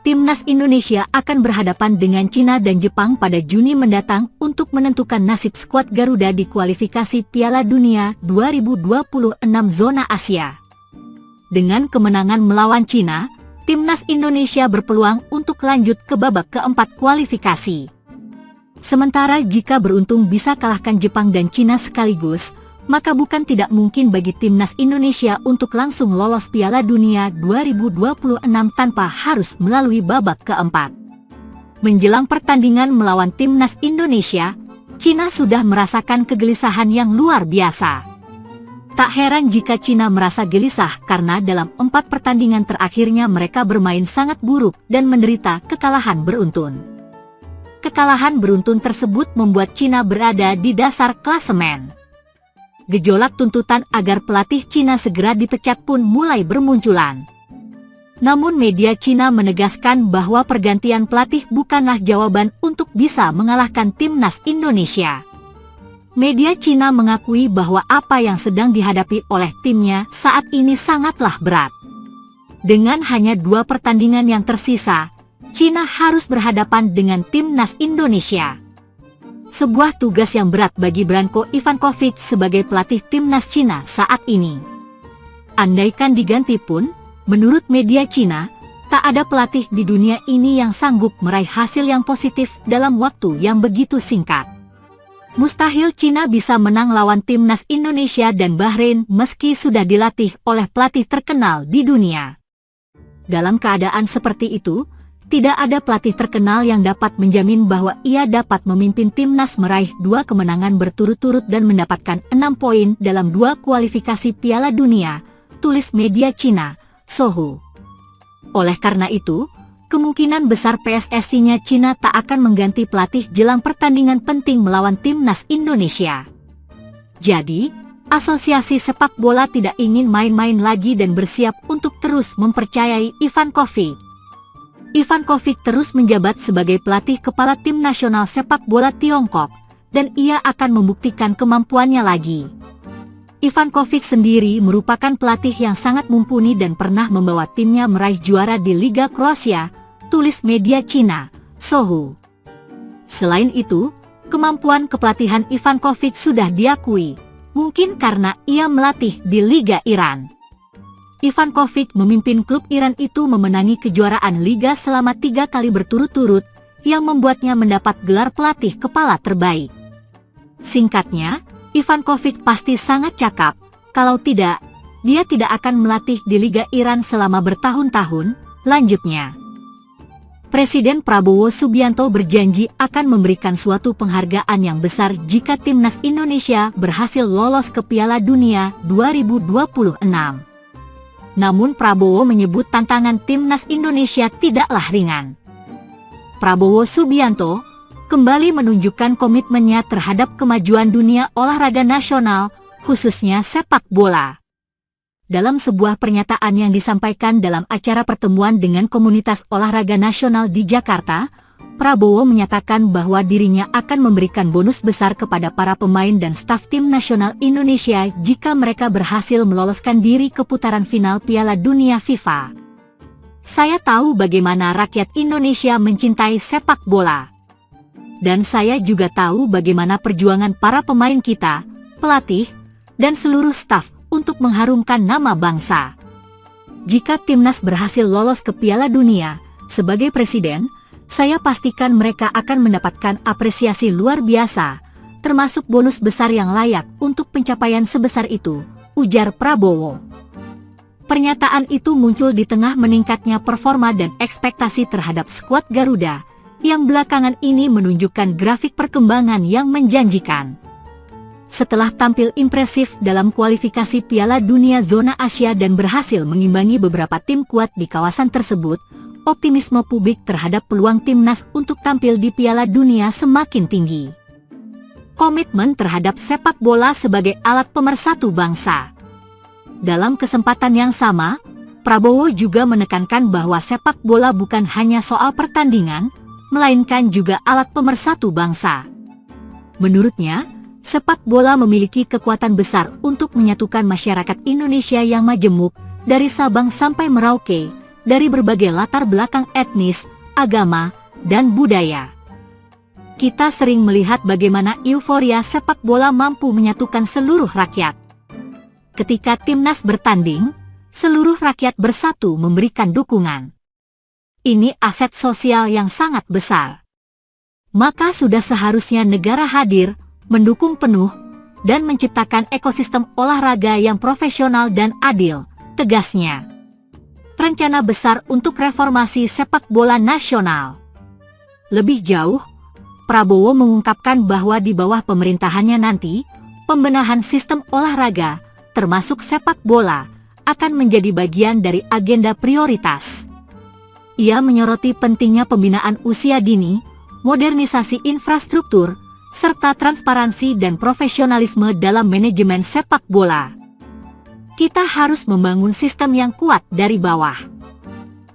Timnas Indonesia akan berhadapan dengan Cina dan Jepang pada Juni mendatang untuk menentukan nasib skuad Garuda di kualifikasi Piala Dunia 2026 zona Asia. Dengan kemenangan melawan Cina, Timnas Indonesia berpeluang untuk lanjut ke babak keempat kualifikasi. Sementara jika beruntung bisa kalahkan Jepang dan Cina sekaligus, maka bukan tidak mungkin bagi Timnas Indonesia untuk langsung lolos Piala Dunia 2026 tanpa harus melalui babak keempat. Menjelang pertandingan melawan Timnas Indonesia, Cina sudah merasakan kegelisahan yang luar biasa. Tak heran jika Cina merasa gelisah karena dalam 4 pertandingan terakhirnya mereka bermain sangat buruk dan menderita kekalahan beruntun. Kekalahan beruntun tersebut membuat Cina berada di dasar klasemen. Gejolak tuntutan agar pelatih Cina segera dipecat pun mulai bermunculan. Namun media Cina menegaskan bahwa pergantian pelatih bukanlah jawaban untuk bisa mengalahkan Timnas Indonesia. Media Cina mengakui bahwa apa yang sedang dihadapi oleh timnya saat ini sangatlah berat. Dengan hanya 2 pertandingan yang tersisa, Cina harus berhadapan dengan Timnas Indonesia. Sebuah tugas yang berat bagi Branko Ivankovic sebagai pelatih Timnas Cina saat ini. Andaikan diganti pun, menurut media Cina, tak ada pelatih di dunia ini yang sanggup meraih hasil yang positif dalam waktu yang begitu singkat. Mustahil Cina bisa menang lawan Timnas Indonesia dan Bahrain meski sudah dilatih oleh pelatih terkenal di dunia. Dalam keadaan seperti itu, tidak ada pelatih terkenal yang dapat menjamin bahwa ia dapat memimpin timnas meraih 2 kemenangan berturut-turut dan mendapatkan 6 poin dalam 2 kualifikasi Piala Dunia, tulis media Cina, Sohu. Oleh karena itu, kemungkinan besar PSSI-nya Cina tak akan mengganti pelatih jelang pertandingan penting melawan Timnas Indonesia. Jadi, Asosiasi Sepak Bola tidak ingin main-main lagi dan bersiap untuk terus mempercayai Ivankovic. Ivankovic terus menjabat sebagai pelatih kepala tim nasional sepak bola Tiongkok, dan ia akan membuktikan kemampuannya lagi. Ivankovic sendiri merupakan pelatih yang sangat mumpuni dan pernah membawa timnya meraih juara di Liga Kroasia, tulis media Cina, Sohu. Selain itu, kemampuan kepelatihan Ivankovic sudah diakui, mungkin karena ia melatih di Liga Iran. Ivankovic memimpin klub Iran itu memenangi kejuaraan Liga selama 3 kali berturut-turut, yang membuatnya mendapat gelar pelatih kepala terbaik. Singkatnya, Ivankovic pasti sangat cakap, kalau tidak, dia tidak akan melatih di Liga Iran selama bertahun-tahun, lanjutnya. Presiden Prabowo Subianto berjanji akan memberikan suatu penghargaan yang besar jika Timnas Indonesia berhasil lolos ke Piala Dunia 2026. Namun Prabowo menyebut tantangan Timnas Indonesia tidaklah ringan. Prabowo Subianto kembali menunjukkan komitmennya terhadap kemajuan dunia olahraga nasional, khususnya sepak bola. Dalam sebuah pernyataan yang disampaikan dalam acara pertemuan dengan komunitas olahraga nasional di Jakarta, Prabowo menyatakan bahwa dirinya akan memberikan bonus besar kepada para pemain dan staf tim nasional Indonesia jika mereka berhasil meloloskan diri ke putaran final Piala Dunia FIFA. Saya tahu bagaimana rakyat Indonesia mencintai sepak bola. Dan saya juga tahu bagaimana perjuangan para pemain kita, pelatih, dan seluruh staf untuk mengharumkan nama bangsa. Jika timnas berhasil lolos ke Piala Dunia, sebagai presiden, saya pastikan mereka akan mendapatkan apresiasi luar biasa, termasuk bonus besar yang layak untuk pencapaian sebesar itu, ujar Prabowo. Pernyataan itu muncul di tengah meningkatnya performa dan ekspektasi terhadap skuad Garuda, yang belakangan ini menunjukkan grafik perkembangan yang menjanjikan. Setelah tampil impresif dalam kualifikasi Piala Dunia zona Asia dan berhasil mengimbangi beberapa tim kuat di kawasan tersebut, optimisme publik terhadap peluang timnas untuk tampil di Piala Dunia semakin tinggi. Komitmen terhadap sepak bola sebagai alat pemersatu bangsa. Dalam kesempatan yang sama, Prabowo juga menekankan bahwa sepak bola bukan hanya soal pertandingan, melainkan juga alat pemersatu bangsa. Menurutnya, sepak bola memiliki kekuatan besar untuk menyatukan masyarakat Indonesia yang majemuk, dari Sabang sampai Merauke, dari berbagai latar belakang etnis, agama, dan budaya. Kita sering melihat bagaimana euforia sepak bola mampu menyatukan seluruh rakyat. Ketika timnas bertanding, seluruh rakyat bersatu memberikan dukungan. Ini aset sosial yang sangat besar. Maka sudah seharusnya negara hadir, mendukung penuh, dan menciptakan ekosistem olahraga yang profesional dan adil, tegasnya. Rencana besar untuk reformasi sepak bola nasional. Lebih jauh, Prabowo mengungkapkan bahwa di bawah pemerintahannya nanti, pembenahan sistem olahraga, termasuk sepak bola, akan menjadi bagian dari agenda prioritas. Ia menyoroti pentingnya pembinaan usia dini, modernisasi infrastruktur, serta transparansi dan profesionalisme dalam manajemen sepak bola. Kita harus membangun sistem yang kuat dari bawah.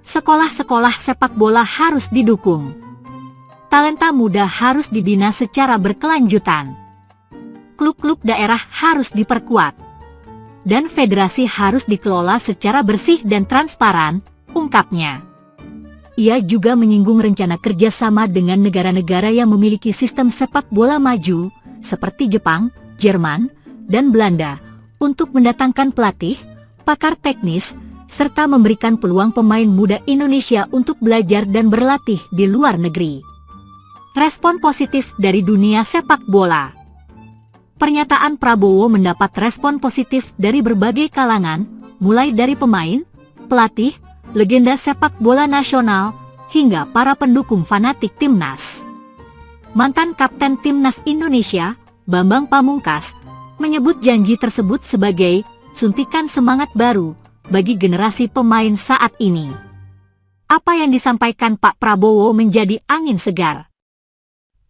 Sekolah-sekolah sepak bola harus didukung. Talenta muda harus dibina secara berkelanjutan. Klub-klub daerah harus diperkuat. Dan federasi harus dikelola secara bersih dan transparan, ungkapnya. Ia juga menyinggung rencana kerjasama dengan negara-negara yang memiliki sistem sepak bola maju, seperti Jepang, Jerman, dan Belanda, untuk mendatangkan pelatih, pakar teknis, serta memberikan peluang pemain muda Indonesia untuk belajar dan berlatih di luar negeri. Respon positif dari dunia sepak bola. Pernyataan Prabowo mendapat respon positif dari berbagai kalangan, mulai dari pemain, pelatih, legenda sepak bola nasional, hingga para pendukung fanatik timnas. Mantan Kapten Timnas Indonesia, Bambang Pamungkas, menyebut janji tersebut sebagai suntikan semangat baru bagi generasi pemain saat ini. Apa yang disampaikan Pak Prabowo menjadi angin segar.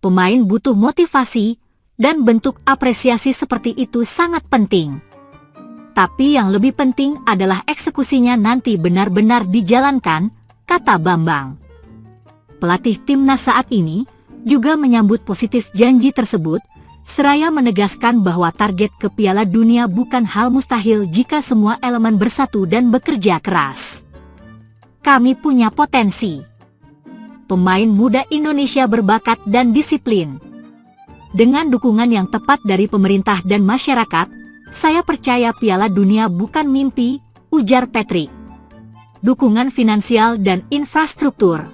Pemain butuh motivasi, dan bentuk apresiasi seperti itu sangat penting. Tapi yang lebih penting adalah eksekusinya nanti benar-benar dijalankan, kata Bambang. Pelatih timnas saat ini juga menyambut positif janji tersebut, seraya menegaskan bahwa target ke Piala Dunia bukan hal mustahil jika semua elemen bersatu dan bekerja keras. Kami punya potensi. Pemain muda Indonesia berbakat dan disiplin. Dengan dukungan yang tepat dari pemerintah dan masyarakat, saya percaya Piala Dunia bukan mimpi, ujar Patrick. Dukungan finansial dan infrastruktur.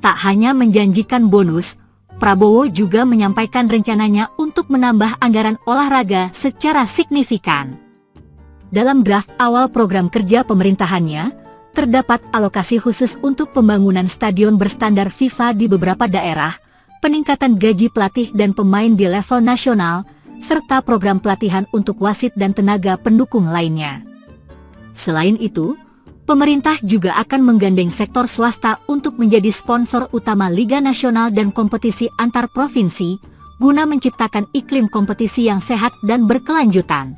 Tak hanya menjanjikan bonus, Prabowo juga menyampaikan rencananya untuk menambah anggaran olahraga secara signifikan. Dalam draft awal program kerja pemerintahannya, terdapat alokasi khusus untuk pembangunan stadion berstandar FIFA di beberapa daerah, peningkatan gaji pelatih dan pemain di level nasional, serta program pelatihan untuk wasit dan tenaga pendukung lainnya. Selain itu, pemerintah juga akan menggandeng sektor swasta untuk menjadi sponsor utama Liga Nasional dan kompetisi antar provinsi, guna menciptakan iklim kompetisi yang sehat dan berkelanjutan.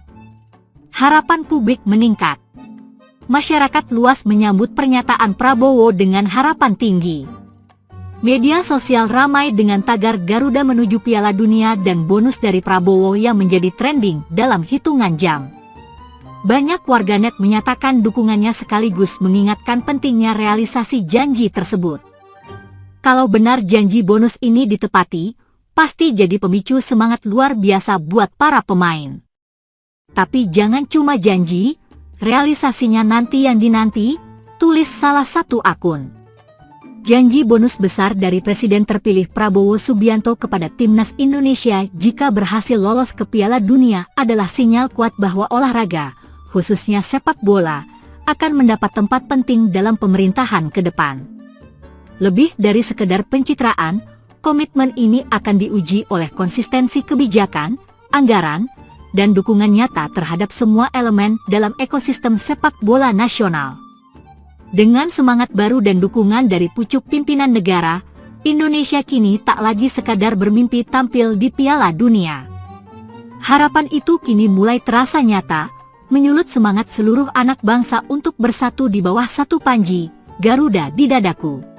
Harapan publik meningkat. Masyarakat luas menyambut pernyataan Prabowo dengan harapan tinggi. Media sosial ramai dengan tagar Garuda menuju Piala Dunia dan bonus dari Prabowo yang menjadi trending dalam hitungan jam. Banyak warganet menyatakan dukungannya sekaligus mengingatkan pentingnya realisasi janji tersebut. Kalau benar janji bonus ini ditepati, pasti jadi pemicu semangat luar biasa buat para pemain. Tapi jangan cuma janji, realisasinya nanti yang dinanti, tulis salah satu akun. Janji bonus besar dari Presiden terpilih Prabowo Subianto kepada Timnas Indonesia jika berhasil lolos ke Piala Dunia adalah sinyal kuat bahwa olahraga, khususnya sepak bola, akan mendapat tempat penting dalam pemerintahan ke depan. Lebih dari sekedar pencitraan, komitmen ini akan diuji oleh konsistensi kebijakan, anggaran, dan dukungan nyata terhadap semua elemen dalam ekosistem sepak bola nasional. Dengan semangat baru dan dukungan dari pucuk pimpinan negara, Indonesia kini tak lagi sekadar bermimpi tampil di Piala Dunia. Harapan itu kini mulai terasa nyata, menyulut semangat seluruh anak bangsa untuk bersatu di bawah satu panji, Garuda di dadaku.